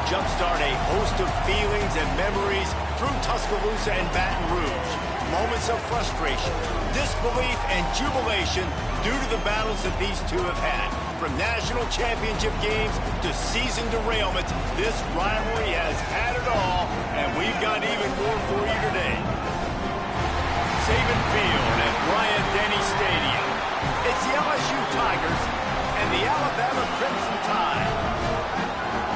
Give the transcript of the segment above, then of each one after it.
jumpstart a host of feelings and memories through Tuscaloosa and Baton Rouge. Moments of frustration, disbelief, and jubilation due to the battles that these two have had. From national championship games to season derailments, this rivalry has had it all, and we've got even more for you today. Saban Field at Bryant-Denny Stadium. It's the LSU Tigers and the Alabama Crimson Tide.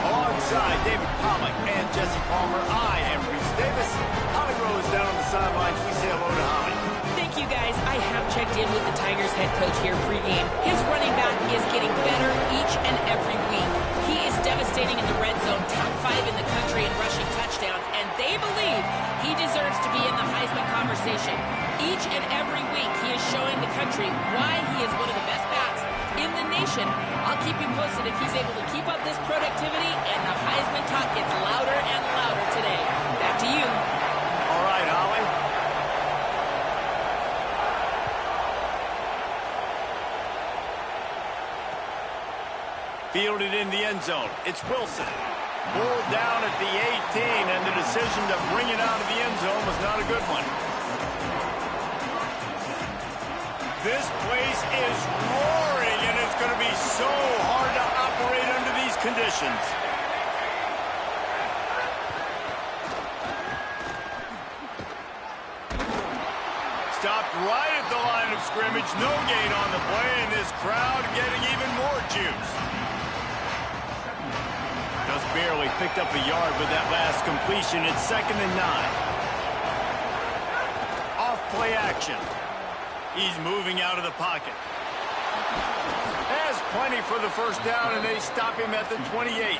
Alongside David Pollack and Jesse Palmer, I am Reese Davis. Holly Rose down on the sidelines. We say hello to Holly. Thank you, guys. I have checked in with the Tigers head coach here pregame. His running back is getting better each and every week. He is devastating in the red zone, top 5 in the country in rushing touchdowns, and they believe he deserves to be in the Heisman conversation. Each and every week, he is showing the country why he is one of the best backs in the nation. I'll keep you posted if he's able to keep up this productivity, and the Heisman talk gets louder and louder today. Back to you. All right, Holly. Fielded in the end zone. It's Wilson. Pulled down at the 18, and the decision to bring it out of the end zone was not a good one. This place is roaring, and it's going to be so hard to operate under these conditions. Stopped right at the line of scrimmage. No gain on the play, and this crowd getting even more juice. Just barely picked up a yard with that last completion. It's 2nd and 9. Off play action. He's moving out of the pocket. Has plenty for the first down, and they stop him at the 28.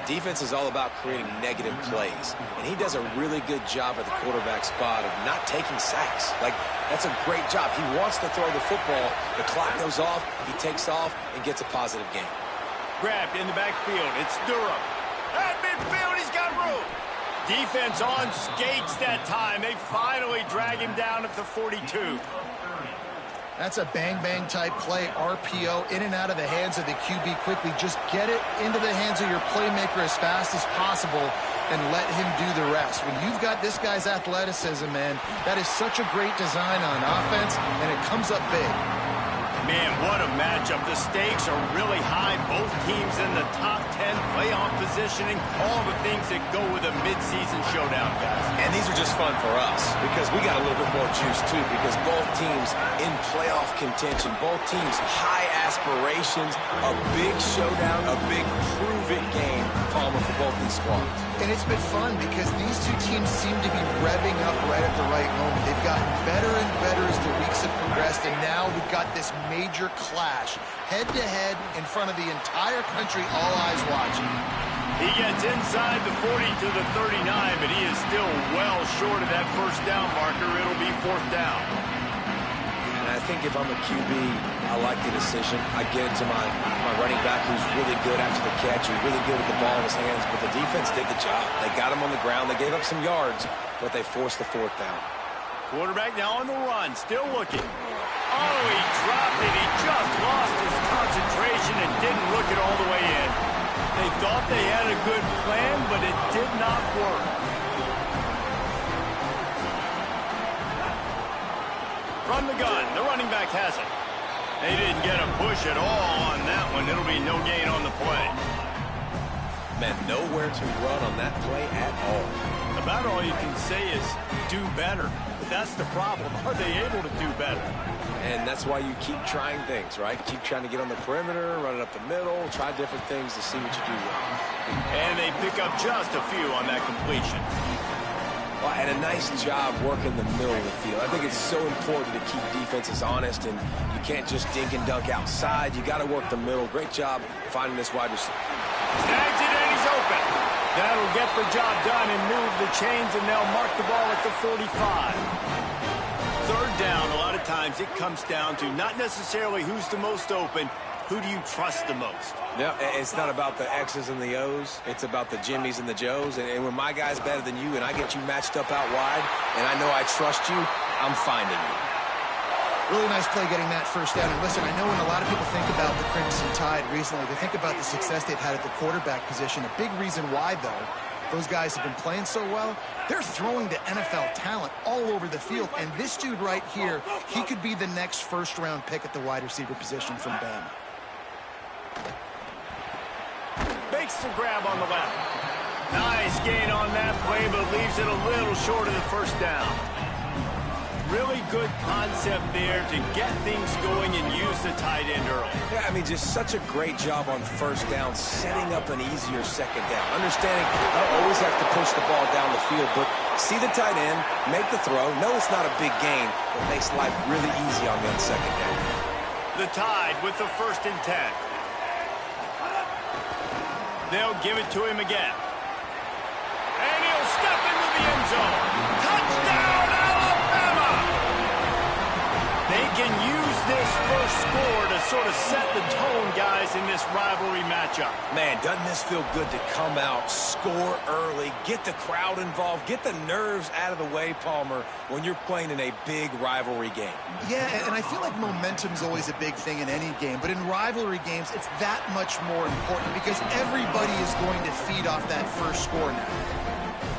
Defense is all about creating negative plays, and he does a really good job at the quarterback spot of not taking sacks. Like, that's a great job. He wants to throw the football. The clock goes off, he takes off, and gets a positive gain. Grabbed in the backfield. It's Durham. At midfield, he's got room. Defense on skates that time. They finally drag him down at the 42. That's a bang-bang type play, RPO, in and out of the hands of the QB quickly. Just get it into the hands of your playmaker as fast as possible and let him do the rest. When you've got this guy's athleticism, man, that is such a great design on offense, and it comes up big. Man, what a matchup. The stakes are really high. Both teams in the top 10, playoff positioning, all the things that go with a midseason showdown, guys. And these are just fun for us because we got a little bit more juice, too, because both teams in playoff contention, both teams high aspirations, a big showdown, a big prove-it game, Palmer, for both these squads. And it's been fun because these two teams seem to be revving up right at the right moment. They've gotten better and better as the weeks have progressed, and now we've got this major clash, head-to-head in front of the entire country, all eyes watching. He gets inside the 40 to the 39, but he is still well short of that first down marker. It'll be 4th down. And I think if I'm a QB, I like the decision. I get it to my running back who's really good after the catch, who's really good with the ball in his hands, but the defense did the job. They got him on the ground. They gave up some yards, but they forced the 4th down. Quarterback now on the run, still looking. Oh, he dropped it. He just lost his concentration and didn't look it all the way in. They thought they had a good plan, but it did not work. From the gun, the running back has it. They didn't get a push at all on that one. It'll be no gain on the play. Man, nowhere to run on that play at all. About all you can say is do better. But that's the problem. Are they able to do better? And that's why you keep trying things, right? Keep trying to get on the perimeter, run it up the middle, try different things to see what you do well. And they pick up just a few on that completion. Well, and a nice job working the middle of the field. I think it's so important to keep defenses honest, and you can't just dink and dunk outside. You got to work the middle. Great job finding this wide receiver. Snags it, and he's open. That'll get the job done and move the chains, and they'll mark the ball at the 45. 3rd down, a lot of times it comes down to not necessarily who's the most open, who do you trust the most? Yeah, it's not about the X's and the O's. It's about the Jimmys and the Joes. And when my guy's better than you and I get you matched up out wide and I know I trust you, I'm finding you. Really nice play getting that first down. And listen, I know when a lot of people think about the Crimson Tide recently, they think about the success they've had at the quarterback position. A big reason why, though, those guys have been playing so well, they're throwing to NFL talent all over the field. And this dude right here, he could be the next first-round pick at the wide receiver position from Bama. Makes the grab on the left. Nice gain on that play, but leaves it a little short of the first down. Really good concept there to get things going and use the tight end early. Yeah, I mean, just such a great job on first down, setting up an easier second down. Understanding I don't always have to push the ball down the field, but see the tight end, make the throw. No, it's not a big gain, but it makes life really easy on that second down. The Tide with the 1st and 10. They'll give it to him again. And he'll step into the end zone. Touchdown, Alabama! They can use this first score to sort of set the tone, guys, in this rivalry matchup. Man, doesn't this feel good to come out, score early, get the crowd involved, get the nerves out of the way, Palmer, when you're playing in a big rivalry game? Yeah, and I feel like momentum's always a big thing in any game, but in rivalry games, it's that much more important because everybody is going to feed off that first score now.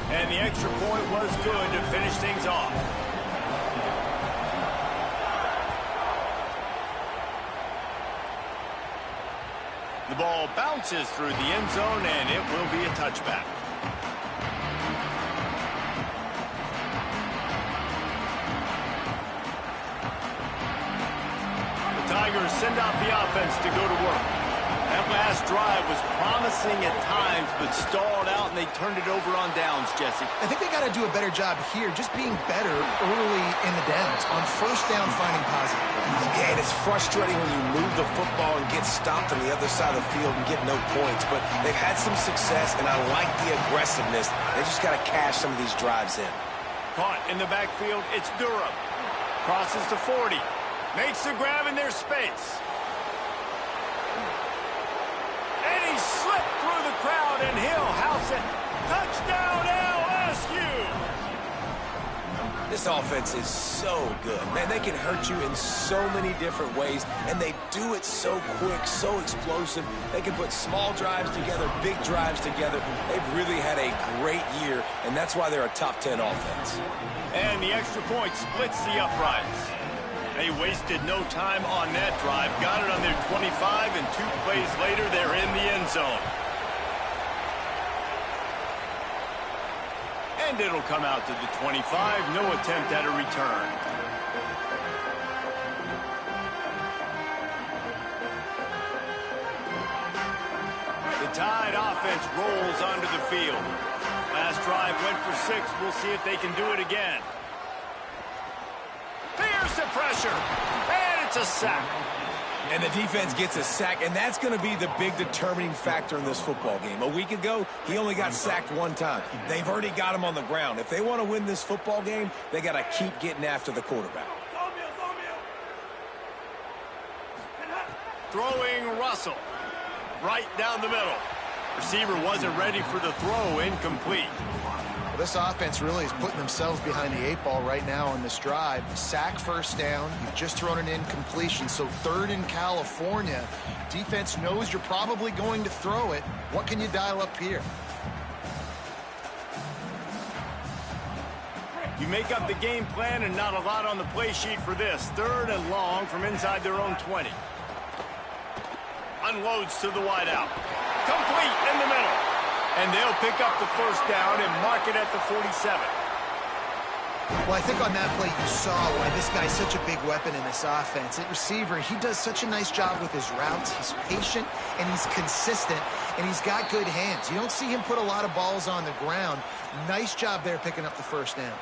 And the extra point was good to finish things off. The ball bounces through the end zone, and it will be a touchback. The Tigers send out the offense to go to work. That last drive was promising at times, but stalled out, and they turned it over on downs, Jesse. I think they got to do a better job here, just being better early in the downs. On first down, finding positive. Yeah, and it's frustrating when you move the football and get stopped on the other side of the field and get no points, but they've had some success, and I like the aggressiveness. They just got to cash some of these drives in. Caught in the backfield, it's Durham. Crosses to 40. Makes the grab in their space. And he slipped through the crowd, and he'll house it. Touchdown, LSU! This offense is so good. Man, they can hurt you in so many different ways, and they do it so quick, so explosive. They can put small drives together, big drives together. They've really had a great year, and that's why they're a top 10 offense. And the extra point splits the uprights. They wasted no time on that drive. Got it on their 25, and 2 plays later, they're in the end zone. And it'll come out to the 25. No attempt at a return. The Tide offense rolls onto the field. Last drive went for 6. We'll see if they can do it again. There's the pressure, and it's a sack. And the defense gets a sack, and that's going to be the big determining factor in this football game. A week ago, he only got sacked 1 time. They've already got him on the ground. If they want to win this football game, they got to keep getting after the quarterback. Throwing Russell, right down the middle. Receiver wasn't ready for the throw, incomplete. Well, this offense really is putting themselves behind the 8 ball right now on this drive. Sack first down. You've just thrown an incompletion, so 3rd in California. Defense knows you're probably going to throw it. What can you dial up here? You make up the game plan and not a lot on the play sheet for this. 3rd and long from inside their own 20. Unloads to the wideout. Complete in the middle. And they'll pick up the first down and mark it at the 47. Well, I think on that play you saw why this guy's such a big weapon in this offense. At receiver, he does such a nice job with his routes. He's patient, and he's consistent, and he's got good hands. You don't see him put a lot of balls on the ground. Nice job there picking up the first down.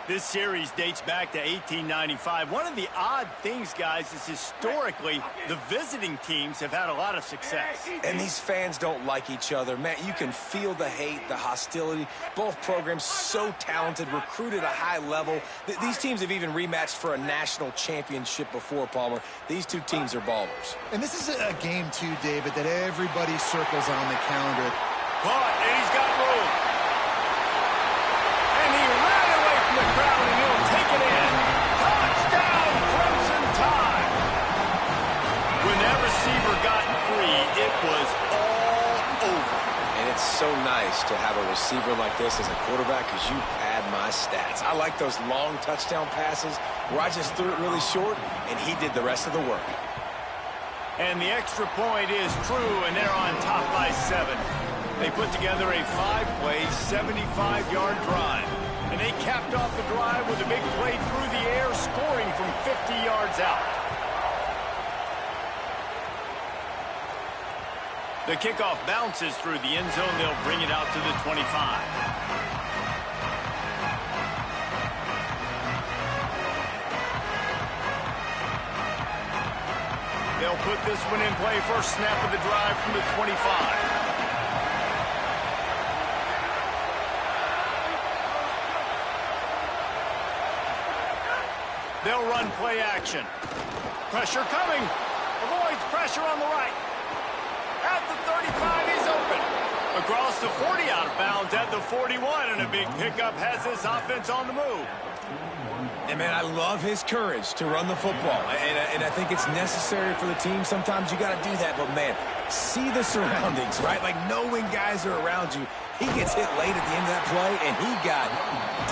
This series dates back to 1895. One of the odd things, guys, is historically the visiting teams have had a lot of success. And these fans don't like each other. Man, you can feel the hate, the hostility. Both programs so talented, recruited at a high level. These teams have even rematched for a national championship before, Palmer. These 2 teams are ballers. And this is a game, too, David, that everybody circles on the calendar. Caught, and he's got room. And he ran away from the crowd, and he'll take it in. Touchdown, Crimson receiver like this as a quarterback because you pad my stats. I like those long touchdown passes where I just threw it really short, and he did the rest of the work. And the extra point is true, and they're on top by 7. They put together a 5-play, 75-yard drive. And they capped off the drive with a big play through the air, scoring from 50 yards out. The kickoff bounces through the end zone. They'll bring it out to the 25. They'll put this one in play. First snap of the drive from the 25. They'll run play action. Pressure coming. Avoids pressure on the right. At the 35, he's open. Across the 40, out of bounds at the 41, and a big pickup has this offense on the move. And, man, I love his courage to run the football. And I think it's necessary for the team. Sometimes you got to do that. But, man, see the surroundings, right? Like, know when guys are around you. He gets hit late at the end of that play, and he got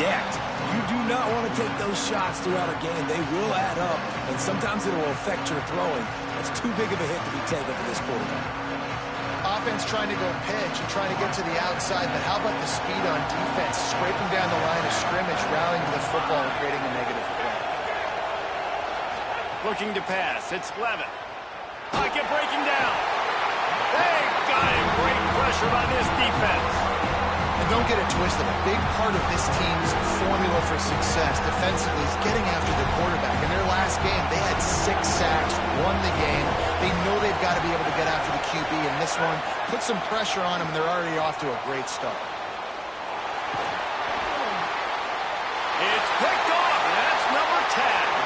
decked. You do not want to take those shots throughout a game. They will add up, and sometimes it will affect your throwing. That's too big of a hit to be taken for this quarterback. Offense trying to go pitch and trying to get to the outside, but how about the speed on defense? Scraping down the line of scrimmage, rallying to the football and creating a negative play. Looking to pass. It's Levin. Pocket breaking down. They got him. Great pressure by this defense. And don't get it twisted. A big part of this team's formula for success defensively is getting after the quarterback. In their last game, they had 6 sacks, won the game. They know they've got to be able to get after the QB, and this one put some pressure on them, and they're already off to a great start. It's picked off, and that's number 10.